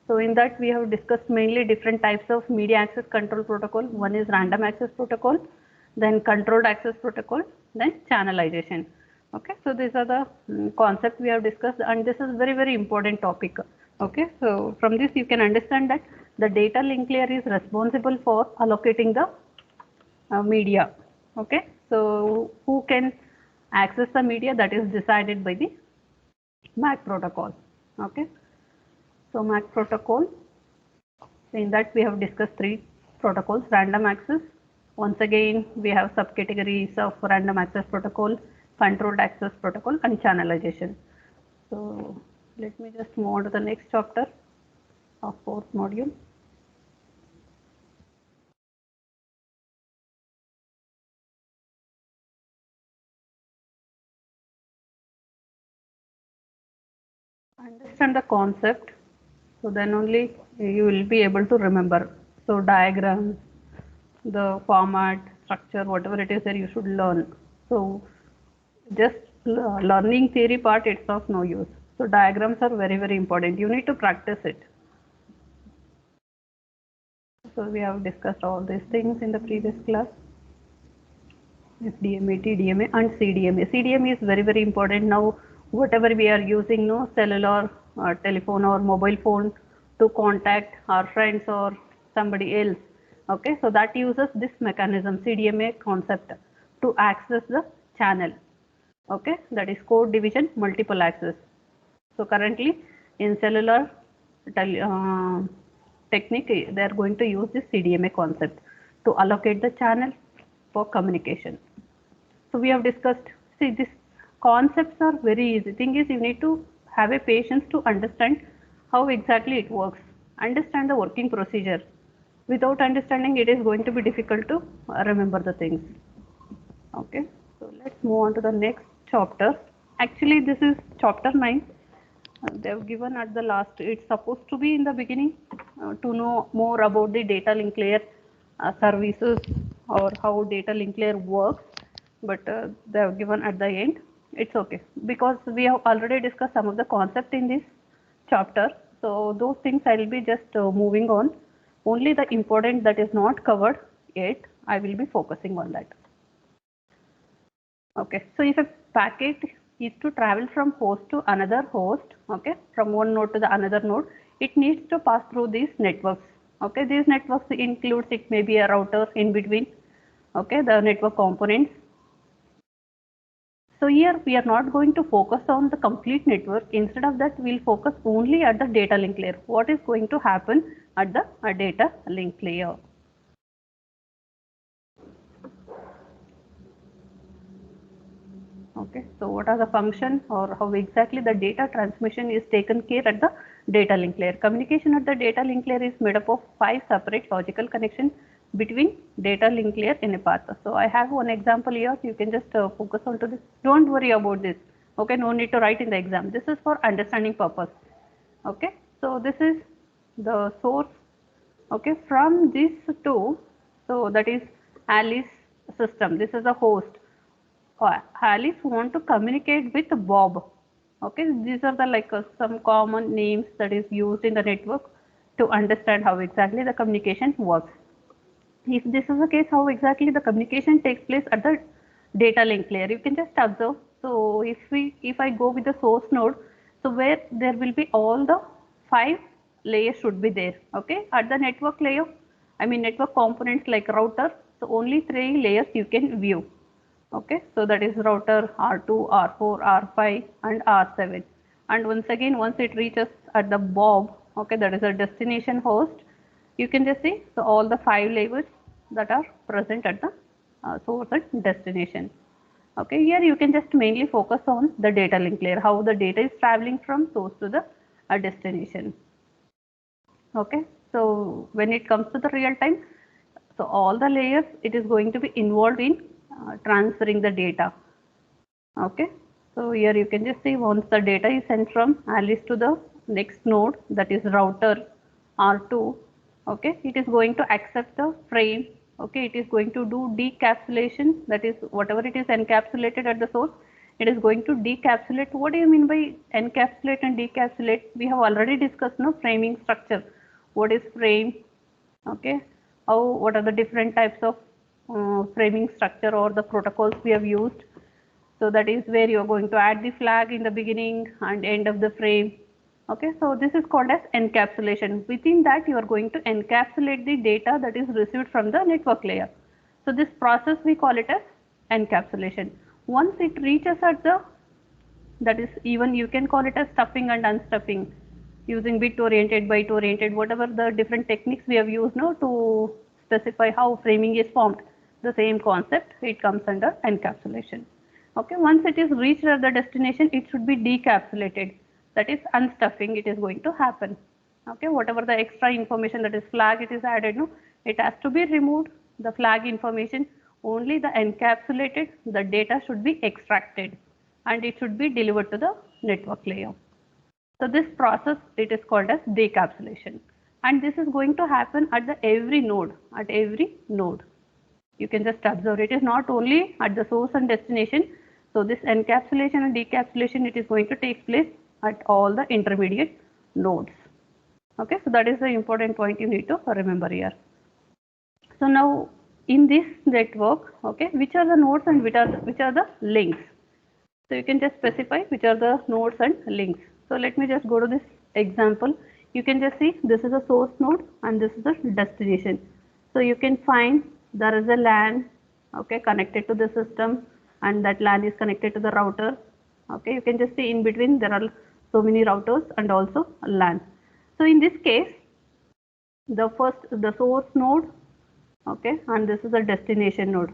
So in that we have discussed mainly different types of media access control protocol. One is random access protocol, then controlled access protocol, then channelization. Okay, so these are the concepts we have discussed, and this is very important topic. Okay, so from this you can understand that the data link layer is responsible for allocating the media. Okay, so who can access the media, that is decided by the MAC protocol. Okay, so MAC protocol, in that we have discussed three protocols: random access. Once again, we have subcategories of random access protocol, controlled access protocol, and channelization. So let me just move on to the next chapter of fourth module. Understand the concept, so then only you will be able to remember. So diagrams, the format, structure, whatever it is that you should learn. So just learning theory part, it's of no use. So diagrams are very important. You need to practice it. So we have discussed all these things in the previous class. FDMA, TDMA and CDMA. CDMA is very important now. Whatever we are using, no, cellular telephone or mobile phone to contact our friends or somebody else. Okay, so that uses this mechanism, CDMA concept, to access the channel. Okay, that is code division multiple access. So currently in cellular technique, they are going to use this CDMA concept to allocate the channel for communication. So we have discussed, see, these concepts are very easy. Thing is, you need to have a patience to understand how exactly it works, understand the working procedure. Without understanding, it is going to be difficult to remember the things. Okay, so let's move on to the next chapter. Actually, this is chapter 9. They have given at the last. It's supposed to be in the beginning to know more about the data link layer services or how data link layer works, but they have given at the end. It's okay because we have already discussed some of the concept in this chapter. So those things I will be just moving on. Only the important that is not covered yet, I will be focusing on that. Okay, so if a packet is to travel from host to another host, okay, from one node to the another node, it needs to pass through these networks. Okay, these networks includes, it may be a router in between, okay, the network components. So here we are not going to focus on the complete network. Instead of that, we'll focus only at the data link layer. What is going to happen at the data link layer? Okay, so what are the function or how exactly the data transmission is taken care at the data link layer? Communication at the data link layer is made up of 5 separate logical connections between data link layer in a path. So I have one example here. You can just focus on to this. Don't worry about this. Okay, no need to write in the exam. This is for understanding purpose. Okay, so this is the source. Okay, from these two, so that is Alice system. This is a host. Alice want to communicate with Bob. Okay, these are the like some common names that is used in the network to understand how exactly the communication works. If this is the case, how exactly the communication takes place at the data link layer, you can just observe. So if I go with the source node, so where there will be all the 5 layers should be there. Okay, at the network layer, I mean network components like router, so only 3 layers you can view. Okay, so that is router R2, R4, R5 and R7. And once again, once it reaches at the Bob, okay, that is a destination host, you can just see, so all the 5 labels that are present at the source and destination. Okay, here you can just mainly focus on the data link layer, how the data is traveling from source to the destination. Okay, so when it comes to the real time, so all the layers, it is going to be involved in transferring the data. Okay, so here you can just see, once the data is sent from Alice to the next node, that is router R2. Okay, it is going to accept the frame. Okay, it is going to do decapsulation, that is whatever it is encapsulated at the source, it is going to decapsulate. What do you mean by encapsulate and decapsulate? We have already discussed no framing structure. What is frame? Okay, what are the different types of framing structure or the protocols we have used? So that is where you are going to add the flag in the beginning and end of the frame. Okay, so this is called as encapsulation. Within that you are going to encapsulate the data that is received from the network layer. So this process we call it as encapsulation. Once it reaches at the, that is, even you can call it as stuffing and unstuffing, using bit oriented, byte oriented, whatever the different techniques we have used now to specify how framing is formed, the same concept, it comes under encapsulation. Okay, once it is reached at the destination, it should be decapsulated, that is unstuffing it is going to happen. Okay, whatever the extra information, that is flag, it is added, no, it has to be removed, the flag information, only the encapsulated, the data should be extracted and it should be delivered to the network layer. So this process, it is called as decapsulation, and this is going to happen at the every node, at every node. You can just observe, it is not only at the source and destination. So this encapsulation and decapsulation, it is going to take place at all the intermediate nodes. Okay, so that is the important point you need to remember here. So now in this network, okay, which are the nodes and which are the links? So you can just specify which are the nodes and links. So let me just go to this example. You can just see this is a source node and this is the destination. So you can find there is a LAN, okay, connected to the system, and that LAN is connected to the router. Okay, you can just see in between there are so many routers and also a LAN. So in this case, the source node, okay, and this is the destination node,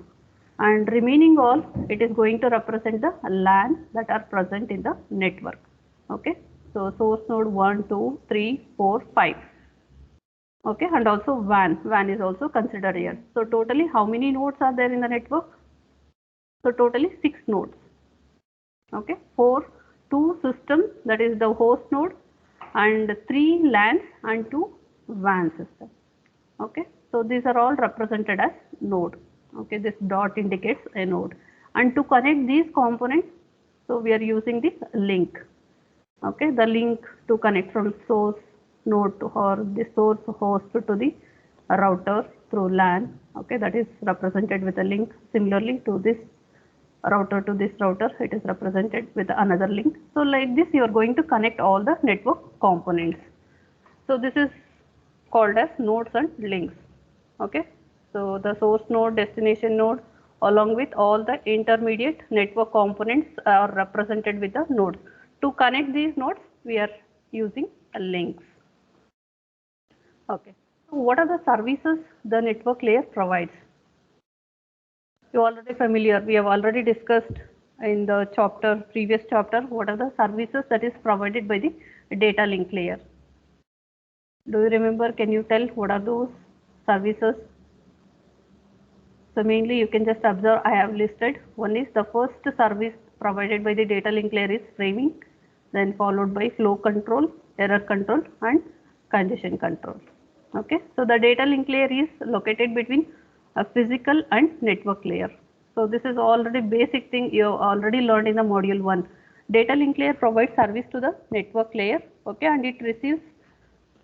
and remaining all, it is going to represent the LAN that are present in the network. Okay, so source node 1, 2, 3, 4, 5. Okay, and also WAN is also considered here. So totally how many nodes are there in the network? So totally 6 nodes. Okay, 2 systems, that is the host node, and 3 LANs and 2 WAN systems. Okay, so these are all represented as node. Okay, this dot indicates a node, and to connect these components, so we are using this link. Okay, the link to connect from source node to, or the source host to the router through LAN. Okay, that is represented with a link. Similarly to this router to this router, it is represented with another link. So like this you are going to connect all the network components. So this is called as nodes and links. Okay, so the source node, destination node, along with all the intermediate network components are represented with the nodes. To connect these nodes, we are using links. Okay, so what are the services the network layer provides? You are already familiar, we have already discussed in the previous chapter, what are the services that is provided by the data link layer. Do you remember? Can you tell what are those services? So mainly you can just observe, I have listed. One is the first service provided by the data link layer is framing, then followed by flow control, error control, and congestion control. Okay, so the data link layer is located between a physical and network layer. So this is already basic thing you have already learned in the module 1. Data link layer provides service to the network layer, okay, and it receives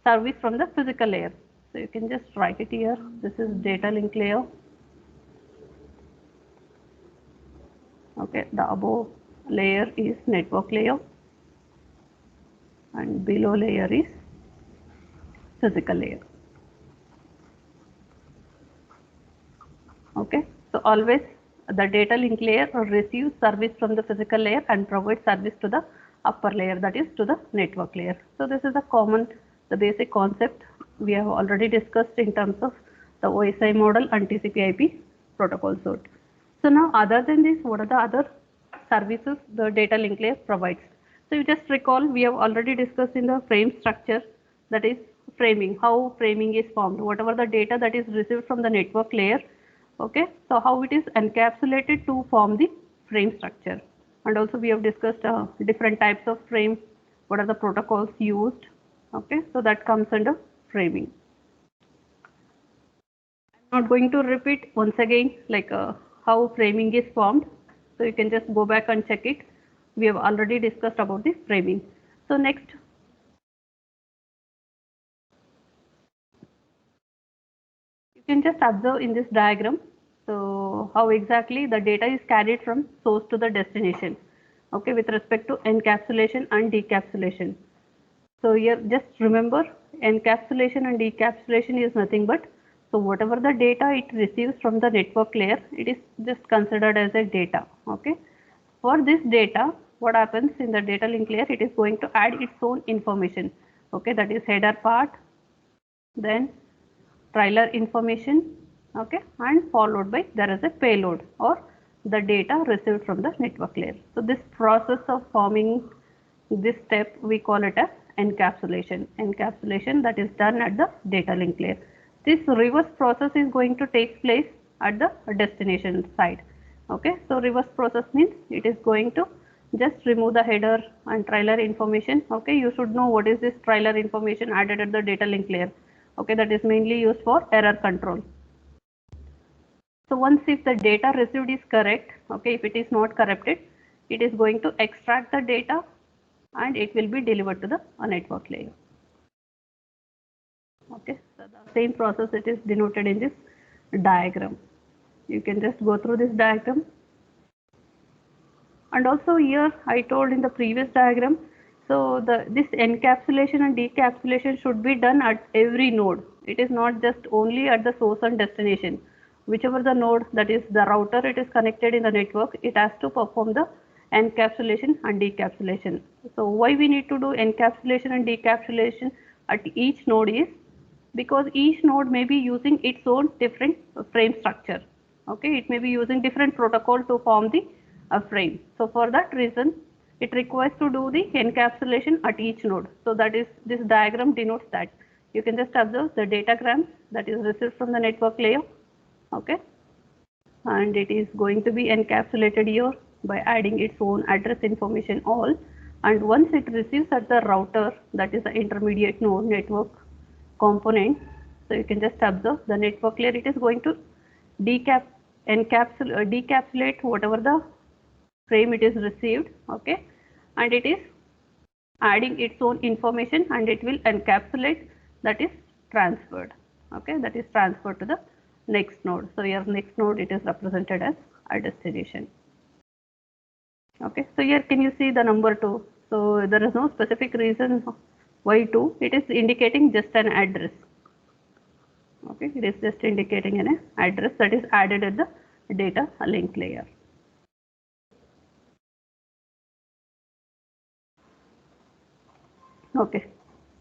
service from the physical layer. So you can just write it here. This is data link layer. Okay, the above layer is network layer and below layer is physical layer. Okay, so always the data link layer receives service from the physical layer and provides service to the upper layer, that is to the network layer. So this is the basic concept we have already discussed in terms of the OSI model and TCP/IP protocol suite. So now other than this, what are the other services the data link layer provides? So you just recall, we have already discussed in the frame structure, that is framing, how framing is formed, whatever the data that is received from the network layer. Okay, so how it is encapsulated to form the frame structure, and also we have discussed different types of frame, what are the protocols used. Okay, so that comes under framing. I'm not going to repeat once again like how framing is formed, so you can just go back and check it. we have already discussed about the framing. So next, you can just observe in this diagram, so how exactly the data is carried from source to the destination, okay, with respect to encapsulation and decapsulation. So here just remember, encapsulation and decapsulation is nothing but, so whatever the data it receives from the network layer, it is just considered as a data, okay. For this data, what happens in the data link layer, it is going to add its own information, okay, that is header part, then trailer information, okay, and followed by there is a payload or the data received from the network layer. So this process of forming this step we call it as encapsulation. Encapsulation that is done at the data link layer. This reverse process is going to take place at the destination side. Okay, so reverse process means it is going to just remove the header and trailer information. Okay, you should know what is this trailer information added at the data link layer. Okay, that is mainly used for error control. So once if the data received is correct, okay, if it is not corrupted, it is going to extract the data and it will be delivered to the network layer. Okay, so the same process it is denoted in this diagram. You can just go through this diagram. And also here I told in the previous diagram, so this encapsulation and decapsulation should be done at every node. It is not just only at the source and destination. Whichever the node, that is the router, it is connected in the network, it has to perform the encapsulation and decapsulation. So why we need to do encapsulation and decapsulation at each node is because each node may be using its own different frame structure. Okay, it may be using different protocol to form the frame. So for that reason, it requires to do the encapsulation at each node. So that is, this diagram denotes that. You can just observe the datagram that is received from the network layer. Okay, and it is going to be encapsulated here by adding its own address information all, and once it receives at the router, that is the intermediate node network component. So you can just observe the network layer, it is going to decapsulate whatever the frame it is received, okay, and it is adding its own information and it will encapsulate, that is transferred, okay, that is transferred to the next node. So here next node it is represented as a destination. Okay, so here can you see the number 2? So there is no specific reason why 2, it is indicating just an address. Okay, it is just indicating an address that is added at the data link layer. Okay,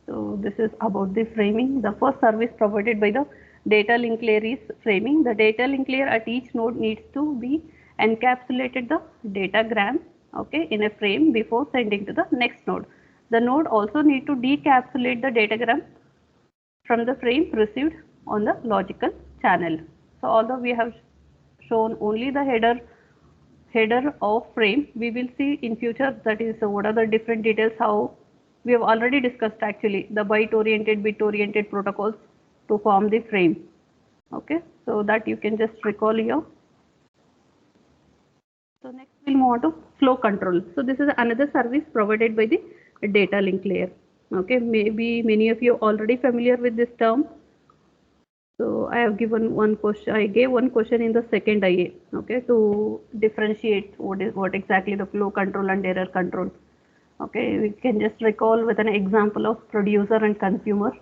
so this is about the framing. The first service provided by the data link layer is framing. The data link layer at each node needs to be encapsulated the datagram, okay, in a frame before sending to the next node. The node also need to decapsulate the datagram from the frame received on the logical channel. So although we have shown only the header of frame, we will see in future, that is what are the different details, how we have already discussed actually the byte oriented, bit oriented protocols to form the frame. Okay, so that you can just recall here. So next we'll move on to flow control. So this is another service provided by the data link layer. Okay, maybe many of you are already familiar with this term. So I have given one question, I gave one question in the second IA, okay, to differentiate what exactly the flow control and error control. Okay, we can just recall with an example of producer and consumer,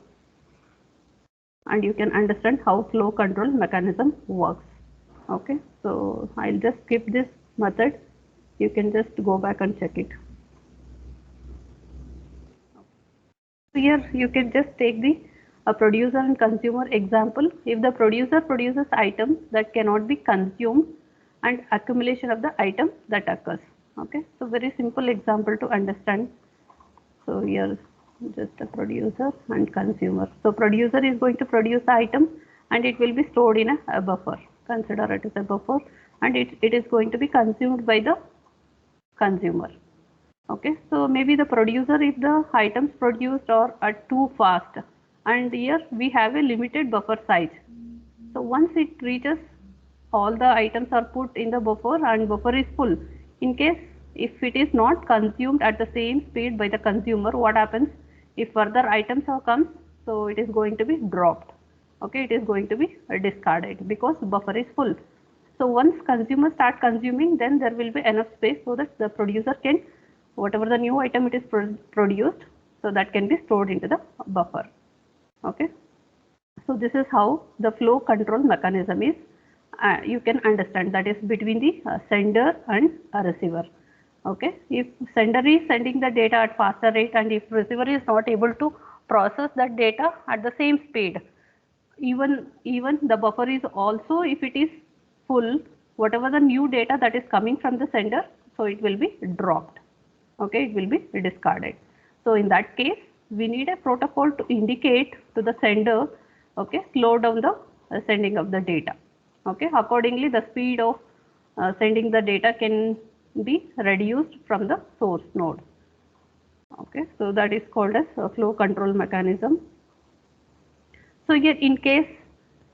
and you can understand how flow control mechanism works. Okay, so I'll just skip this method. You can just go back and check it. So here you can just take the producer and consumer example. If the producer produces items that cannot be consumed and accumulation of the item that occurs. Okay, so very simple example to understand. So here just a producer and consumer. So producer is going to produce the item and it will be stored in a buffer. Consider it as a buffer, and it is going to be consumed by the consumer. Okay, so maybe the producer, if the items produced are too fast, and here we have a limited buffer size. So once it reaches, all the items are put in the buffer and buffer is full. In case if it is not consumed at the same speed by the consumer, what happens? If further items have come, so it is going to be dropped. Okay, it is going to be discarded because buffer is full. So once consumers start consuming, then there will be enough space so that the producer can, whatever the new item it is produced, so that can be stored into the buffer. Okay. So this is how the flow control mechanism is. You can understand, that is between the sender and a receiver. Okay. If sender is sending the data at faster rate and if receiver is not able to process that data at the same speed, even the buffer is also, if it is full, whatever the new data that is coming from the sender, so it will be dropped. Okay, it will be discarded. So in that case, we need a protocol to indicate to the sender, okay, slow down the sending of the data. Okay, accordingly the speed of sending the data can be reduced from the source node. Okay, so that is called as a flow control mechanism. So here, in case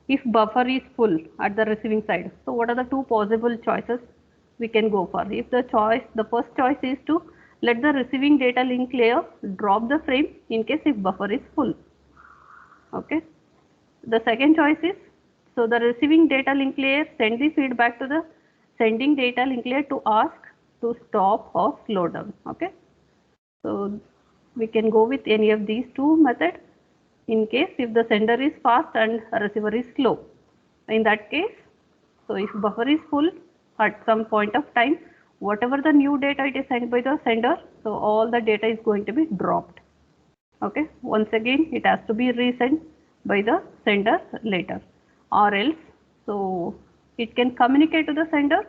if buffer is full at the receiving side, so what are the two possible choices we can go for? If the first choice is to let the receiving data link layer drop the frame in case if buffer is full. Okay. The second choice is, so the receiving data link layer send the feedback to the sending data link layer to ask to stop or slow down. Okay. So we can go with any of these two methods in case if the sender is fast and receiver is slow. In that case, so if buffer is full at some point of time, whatever the new data it is sent by the sender, so all the data is going to be dropped. Okay, once again it has to be resent by the sender later, or else so it can communicate to the sender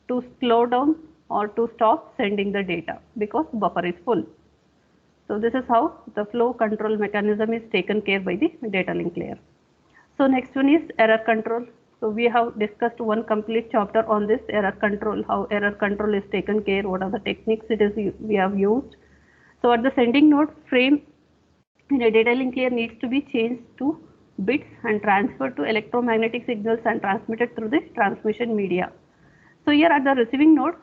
to slow down or to stop sending the data because buffer is full. So this is how the flow control mechanism is taken care by the data link layer. So next one is error control. So we have discussed one complete chapter on this error control, how error control is taken care, what are the techniques it is we have used. So at the sending node, frame in a data link layer needs to be changed to bits and transferred to electromagnetic signals and transmitted through the transmission media. So here at the receiving node,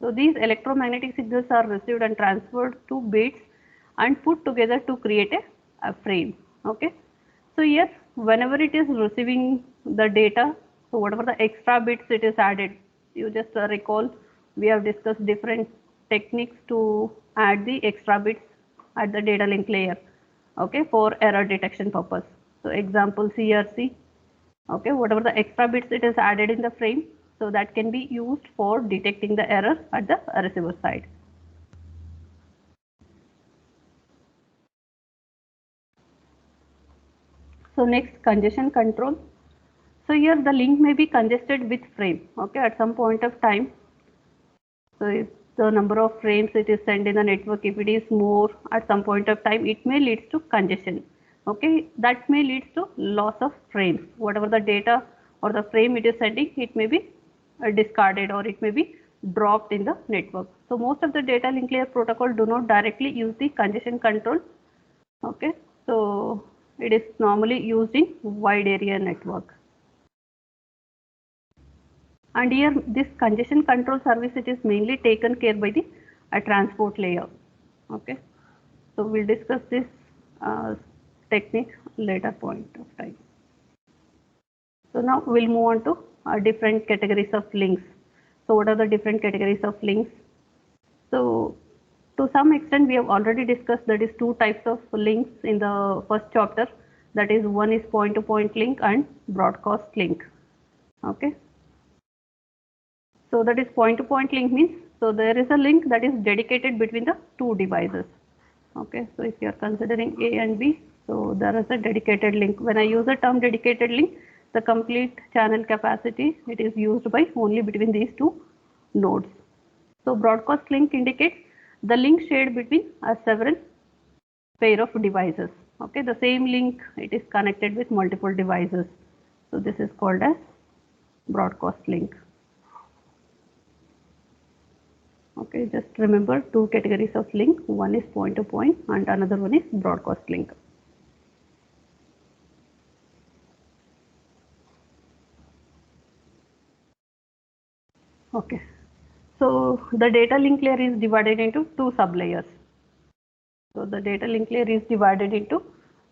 so these electromagnetic signals are received and transferred to bits and put together to create a frame. Okay. So here, whenever it is receiving the data, so whatever the extra bits it is added, you just recall we have discussed different techniques to add the extra bits at the data link layer. Okay, for error detection purpose. So example CRC. Okay, whatever the extra bits it is added in the frame, so that can be used for detecting the error at the receiver side. So next, congestion control. So here the link may be congested with frame. Okay, at some point of time. So if the number of frames it is sent in the network, if it is more at some point of time, it may lead to congestion. Okay, that may lead to loss of frames. Whatever the data or the frame it is sending, it may be discarded or it may be dropped in the network. So most of the data link layer protocol do not directly use the congestion control. Okay, so it is normally used in wide area network. And here this congestion control service, it is mainly taken care by the transport layer. Okay, so we'll discuss this technique later point of time. So now we'll move on to different categories of links. So what are the different categories of links? So to some extent we have already discussed, that is two types of links in the first chapter, that is one is point to point link and broadcast link. Okay, so that is point to point link means, so there is a link that is dedicated between the two devices. Okay, so if you are considering A and B, so there is a dedicated link. When I use the term dedicated link, the complete channel capacity it is used by only between these two nodes. So broadcast link indicates the link shared between a several pair of devices. Okay, the same link it is connected with multiple devices. So this is called as broadcast link. Okay, just remember two categories of link. One is point to point and another one is broadcast link. Okay, So the data link layer is divided into two sublayers. So the data link layer is divided into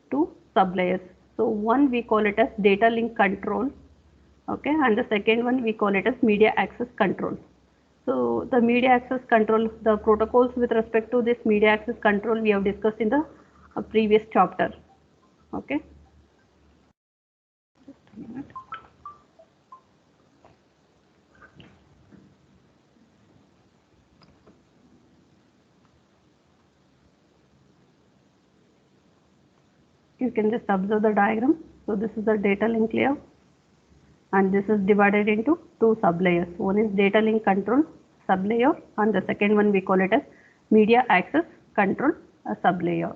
two sublayers. So one we call it as data link control, okay, and the second one we call it as media access control. So the media access control, the protocols with respect to this media access control we have discussed in the previous chapter, okay. Just a minute. You can just observe the diagram. So this is the data link layer and this is divided into two sublayers. One is data link control sublayer and the second one we call it as media access control sublayer.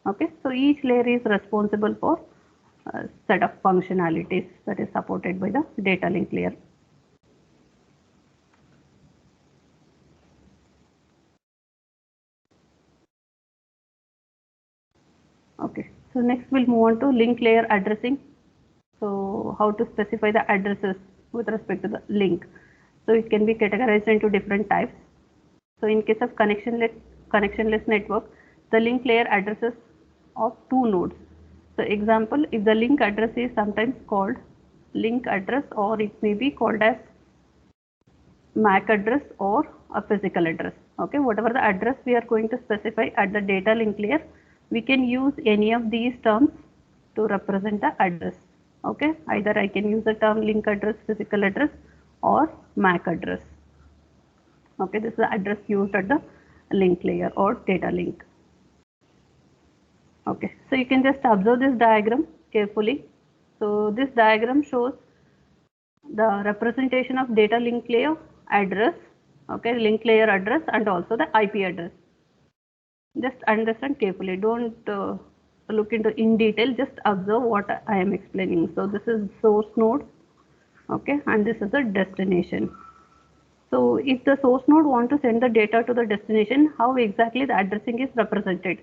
Okay, so each layer is responsible for a set of functionalities that is supported by the data link layer. Okay, so next we'll move on to link layer addressing. So how to specify the addresses with respect to the link. So it can be categorized into different types. So in case of connectionless network, the link layer addresses of two nodes. So example, if the link address is sometimes called link address or it may be called as MAC address or a physical address. Okay, whatever the address we are going to specify at the data link layer, we can use any of these terms to represent the address. Okay, either I can use the term link address, physical address or MAC address. Okay, this is the address used at the link layer or data link. Okay, so you can just observe this diagram carefully. So this diagram shows the representation of data link layer address, okay, link layer address and also the IP address. Just understand carefully, don't look into in detail, just observe what I am explaining. So this is source node, okay, and this is the destination. So if the source node want to send the data to the destination, how exactly the addressing is represented?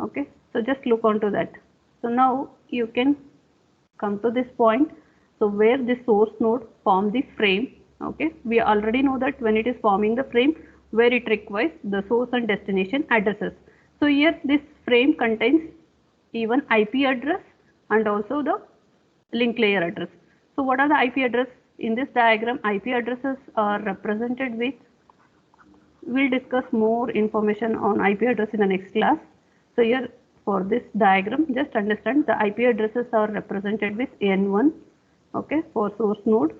Okay, so just look onto that. So now you can come to this point. So where the source node form the frame, okay, we already know that when it is forming the frame, where it requires the source and destination addresses. So here this frame contains even IP address and also the link layer address. So what are the IP address? In this diagram, IP addresses are represented with, we'll discuss more information on IP address in the next class. So here for this diagram, just understand the IP addresses are represented with N1, okay, for source node,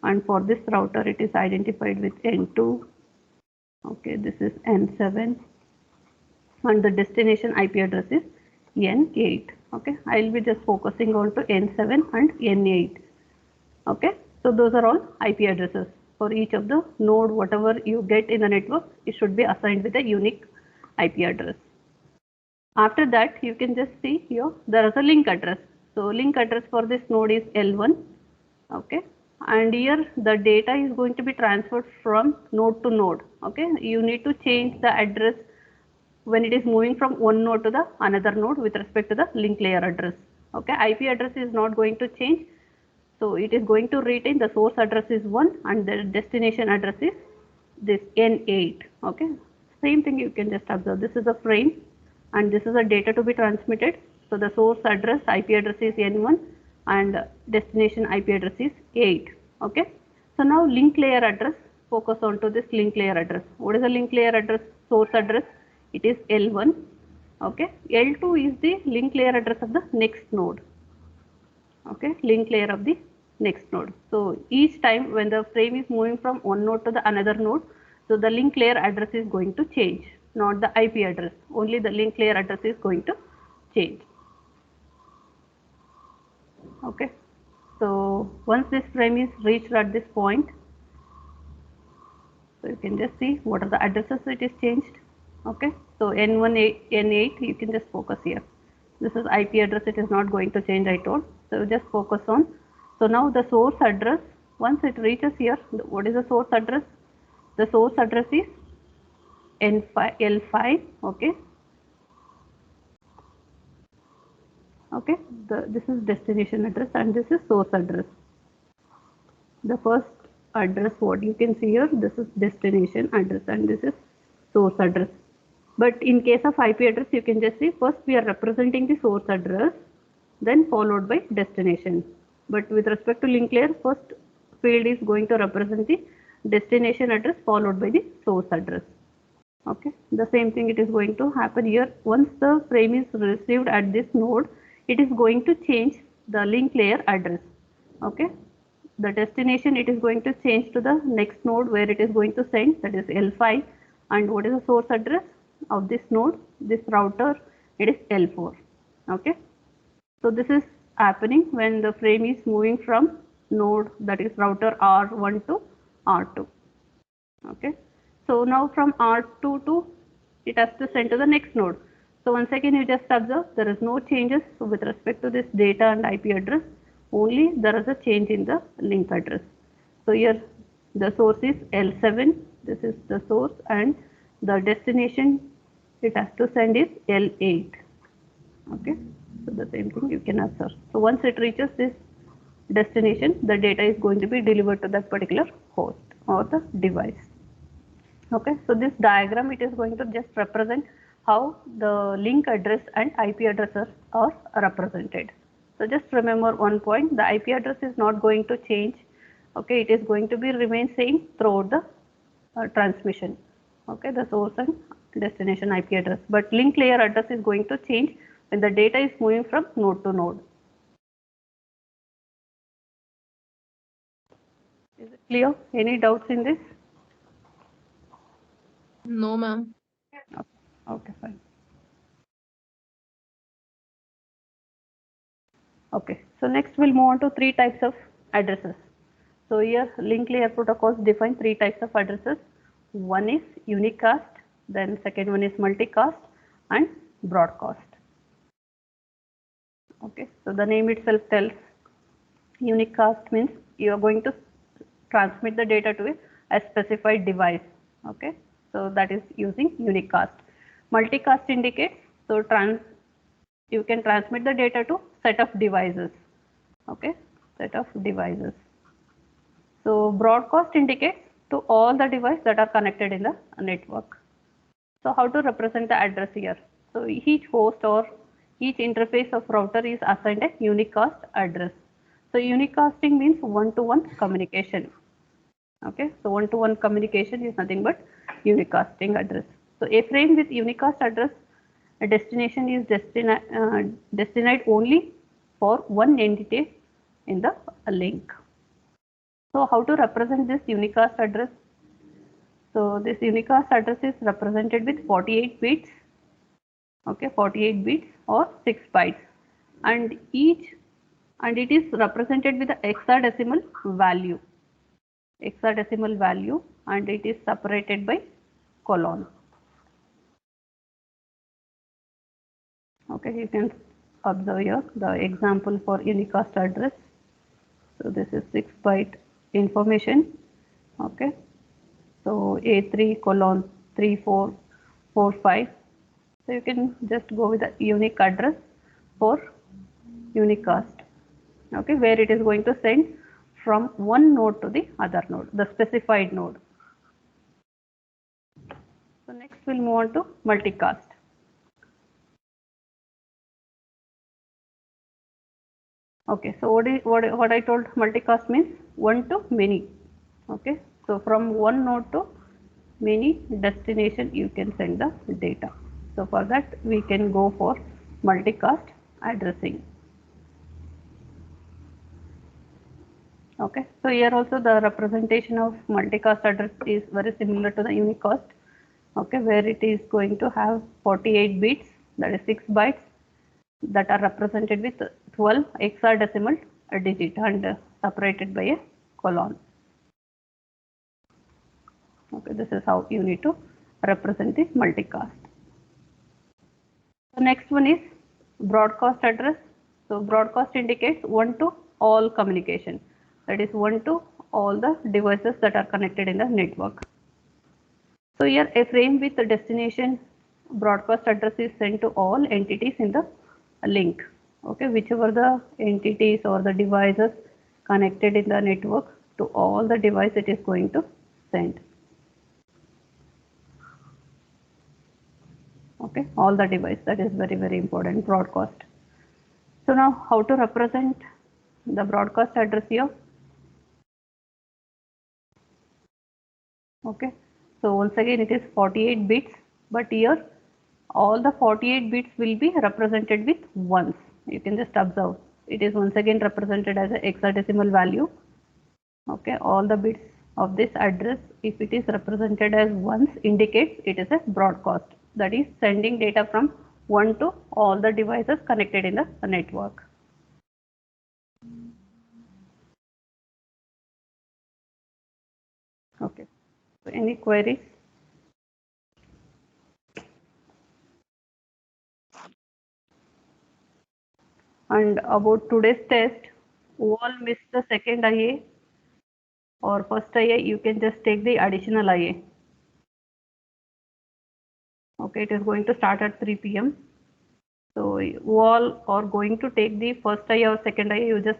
and for this router it is identified with N2, okay, this is N7, and the destination IP address is N8, okay. I will be just focusing on to N7 and N8, okay. So those are all IP addresses. For each of the node, whatever you get in the network, it should be assigned with a unique IP address. After that, you can just see here, there is a link address. So link address for this node is L1, okay. And here the data is going to be transferred from node to node, okay. You need to change the address when it is moving from one node to the another node with respect to the link layer address, okay. IP address is not going to change. So it is going to retain the source address is 1 and the destination address is this N8, okay. Same thing you can just observe, this is a frame and this is a data to be transmitted. So the source address IP address is N1 and destination IP address is 8, okay. So now link layer address, focus on to this link layer address. What is the link layer address? Source address, it is L1, okay. L2 is the link layer address of the next node, okay, link layer of the next node. So each time when the frame is moving from one node to the another node, so the link layer address is going to change, not the IP address, only the link layer address is going to change, okay. So once this frame is reached at this point, so you can just see what are the addresses it is changed, okay. So N1, N8, you can just focus here. This is IP address, it is not going to change, I told. So just focus on. So now the source address, once it reaches here, what is the source address? The source address is N5, L5, okay. Okay, this is destination address and this is source address. the first address what you can see here, this is destination address and this is source address. But in case of IP address, you can just see first we are representing the source address, then followed by destination. But with respect to link layer, first field is going to represent the destination address followed by the source address. Okay, the same thing it is going to happen here. Once the frame is received at this node, it is going to change the link layer address. Okay, the destination it is going to change to the next node where it is going to send, that is L5, and what is the source address of this node, this router, it is L4. Okay, so this is happening when the frame is moving from node, that is router R1 to R2. Okay, so now from R2 to it has to send to the next node. So once again you just observe there is no changes. So with respect to this data and IP address, only there is a change in the link address. So here the source is L7, this is the source, and the destination it has to send is L8. Okay, so the same thing you can observe. So once it reaches this destination, the data is going to be delivered to that particular host or the device. Okay, so this diagram it is going to just represent how the link address and IP addresses are represented. So just remember one point, the IP address is not going to change. Okay, it is going to be remain same throughout the transmission. Okay, the source and destination IP address, but link layer address is going to change when the data is moving from node to node. Is it clear? Any doubts in this? No, ma'am. Okay, fine. Okay, so next we'll move on to three types of addresses. So here link layer protocols define three types of addresses. One is unicast, then second one is multicast and broadcast. Okay, so the name itself tells unicast means you are going to transmit the data to a specified device. Okay, so that is using unicast. Multicast indicates so you can transmit the data to set of devices. Okay, set of devices. So broadcast indicates to all the devices that are connected in the network. So how to represent the address here? So each host or each interface of router is assigned a unicast address. So unicasting means one-to-one communication. Okay, so one-to-one communication is nothing but unicasting address. So a frame with unicast address, a destination is destined only for one entity in the link. So how to represent this unicast address? So this unicast address is represented with 48 bits. Okay, 48 bits or 6 bytes, and it is represented with the hexadecimal value. Hexadecimal value, and it is separated by colon. Okay, you can observe here the example for unicast address. So this is 6 byte information. Okay, so A3 colon 3445. So you can just go with the unique address for unicast. Okay, where it is going to send from one node to the other node, the specified node. So next we'll move on to multicast. Okay, so what I told multicast means one to many. Okay, so from one node to many destination you can send the data. So for that we can go for multicast addressing. Okay, so here also the representation of multicast address is very similar to the unicast. Okay, where it is going to have 48 bits, that is 6 bytes, that are represented with 12 hexadecimal digit and separated by a colon. Okay, this is how you need to represent the multicast. The next one is broadcast address. So broadcast indicates one to all communication, that is one to all the devices that are connected in the network. So here a frame with the destination broadcast address is sent to all entities in the link. Okay, whichever the entities or the devices connected in the network, to all the device it is going to send. Okay, all the device, that is very, very important, broadcast. So now how to represent the broadcast address here? Okay, so once again it is 48 bits, but here all the 48 bits will be represented with ones. You can just observe, it is once again represented as a hexadecimal value. Okay, all the bits of this address, if it is represented as ones, indicates it is a broadcast, that is sending data from one to all the devices connected in the network. Okay, so any queries? And about today's test, who all missed the second IA or first IA, you can just take the additional IA. Okay, it is going to start at 3 p.m. So you all are going to take the first IA or second IA, you just